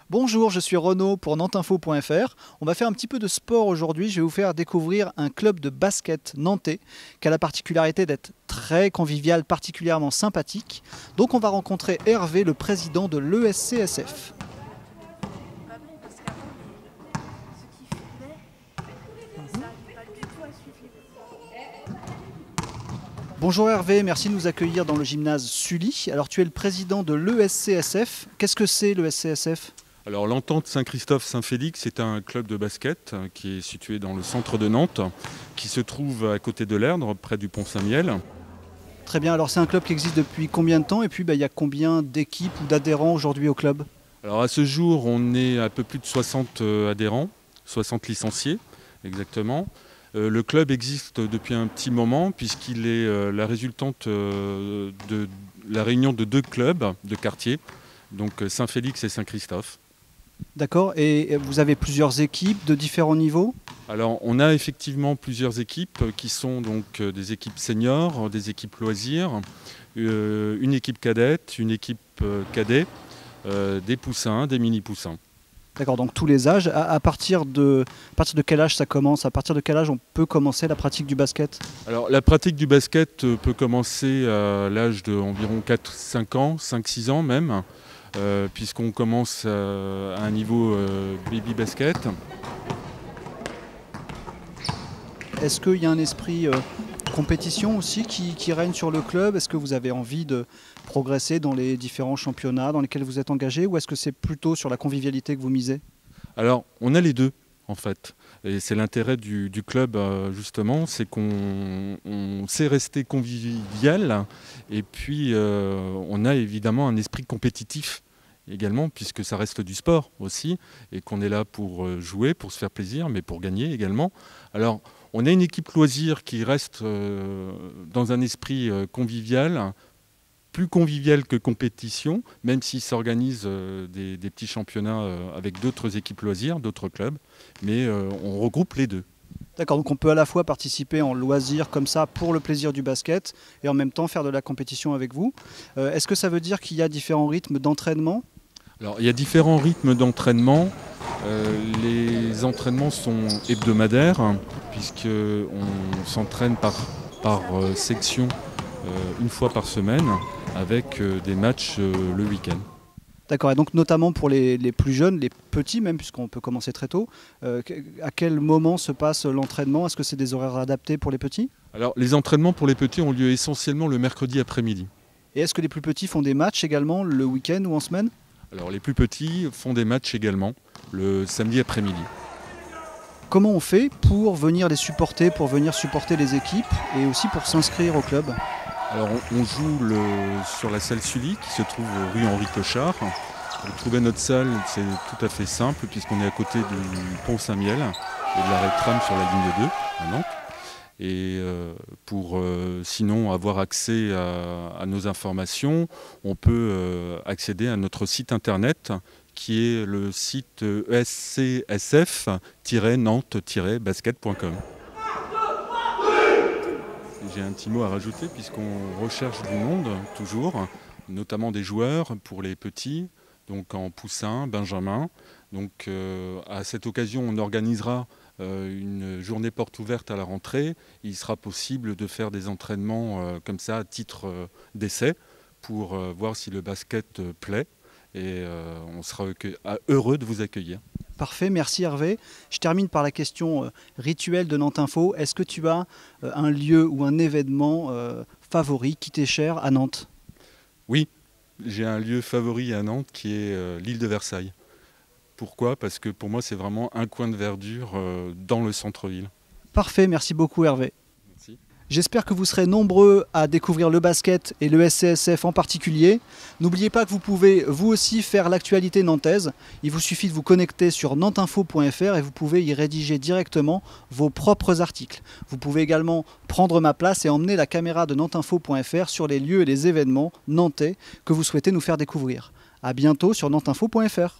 Bonjour, je suis Renaud pour Nantinfo.fr. On va faire un petit peu de sport aujourd'hui. Je vais vous faire découvrir un club de basket nantais qui a la particularité d'être très convivial, particulièrement sympathique. Donc on va rencontrer Hervé, le président de l'ESCSF. Bonjour Hervé, merci de nous accueillir dans le gymnase Sully. Alors tu es le président de l'ESCSF. Qu'est-ce que c'est l'ESCSF ? Alors l'Entente Saint-Christophe-Saint-Félix, c'est un club de basket qui est situé dans le centre de Nantes, qui se trouve à côté de l'Erdre, près du pont Saint-Miel. Très bien, alors c'est un club qui existe depuis combien de temps et puis il y a combien d'équipes ou d'adhérents aujourd'hui au club ? Alors à ce jour, on est à peu plus de 60 adhérents, 60 licenciés exactement. Le club existe depuis un petit moment puisqu'il est la résultante de la réunion de deux clubs de quartier, donc Saint-Félix et Saint-Christophe. D'accord, et vous avez plusieurs équipes de différents niveaux ? Alors on a effectivement plusieurs équipes qui sont donc des équipes seniors, des équipes loisirs, une équipe cadette, une équipe cadet, des poussins, des mini-poussins. D'accord, donc tous les âges. À partir de quel âge ça commence ? À partir de quel âge on peut commencer la pratique du basket ? Alors la pratique du basket peut commencer à l'âge d'environ 4-5 ans, 5-6 ans même, puisqu'on commence à un niveau baby basket. Est-ce qu'il y a un esprit compétition aussi qui règne sur le club ? Est-ce que vous avez envie de progresser dans les différents championnats dans lesquels vous êtes engagé, ou est-ce que c'est plutôt sur la convivialité que vous misez ? Alors on a les deux en fait, et c'est l'intérêt du club justement, c'est qu'on sait rester convivial, et puis on a évidemment un esprit compétitif également, puisque ça reste du sport aussi, et qu'on est là pour jouer, pour se faire plaisir, mais pour gagner également. Alors on a une équipe loisir qui reste dans un esprit convivial, plus convivial que compétition, même s'il s'organise des petits championnats avec d'autres équipes loisirs, d'autres clubs, mais on regroupe les deux. D'accord, donc on peut à la fois participer en loisir comme ça pour le plaisir du basket et en même temps faire de la compétition avec vous. Est-ce que ça veut dire qu'il y a différents rythmes d'entraînement ? Alors il y a différents rythmes d'entraînement. Les entraînements sont hebdomadaires, puisqu'on s'entraîne par section une fois par semaine, avec des matchs le week-end. D'accord, et donc notamment pour les plus jeunes, les petits même, puisqu'on peut commencer très tôt, à quel moment se passe l'entraînement ? Est-ce que c'est des horaires adaptés pour les petits ? Alors les entraînements pour les petits ont lieu essentiellement le mercredi après-midi. Et est-ce que les plus petits font des matchs également le week-end ou en semaine ? Alors les plus petits font des matchs également le samedi après-midi. Comment on fait pour venir les supporter, pour venir supporter les équipes et aussi pour s'inscrire au club ? Alors on joue sur la salle Sully qui se trouve rue Henri Cochard. Pour trouver notre salle, c'est tout à fait simple puisqu'on est à côté du pont Saint-Miel et de l'arrêt de tram sur la ligne 2 à Nantes. Et pour sinon avoir accès à nos informations, on peut accéder à notre site internet qui est le site escsf-nantes-basket.com. J'ai un petit mot à rajouter puisqu'on recherche du monde toujours, notamment des joueurs pour les petits, donc en poussin, benjamin. Donc à cette occasion, on organisera une journée porte ouverte à la rentrée. Il sera possible de faire des entraînements comme ça à titre d'essai pour voir si le basket plaît. Et on sera heureux de vous accueillir. Parfait, merci Hervé. Je termine par la question rituelle de Nantes Info. Est-ce que tu as un lieu ou un événement favori qui t'est cher à Nantes ? Oui, j'ai un lieu favori à Nantes qui est l'île de Versailles. Pourquoi ? Parce que pour moi c'est vraiment un coin de verdure dans le centre-ville. Parfait, merci beaucoup Hervé. Merci. J'espère que vous serez nombreux à découvrir le basket et le SCSF en particulier. N'oubliez pas que vous pouvez vous aussi faire l'actualité nantaise. Il vous suffit de vous connecter sur nantinfo.fr et vous pouvez y rédiger directement vos propres articles. Vous pouvez également prendre ma place et emmener la caméra de nantinfo.fr sur les lieux et les événements nantais que vous souhaitez nous faire découvrir. À bientôt sur nantinfo.fr.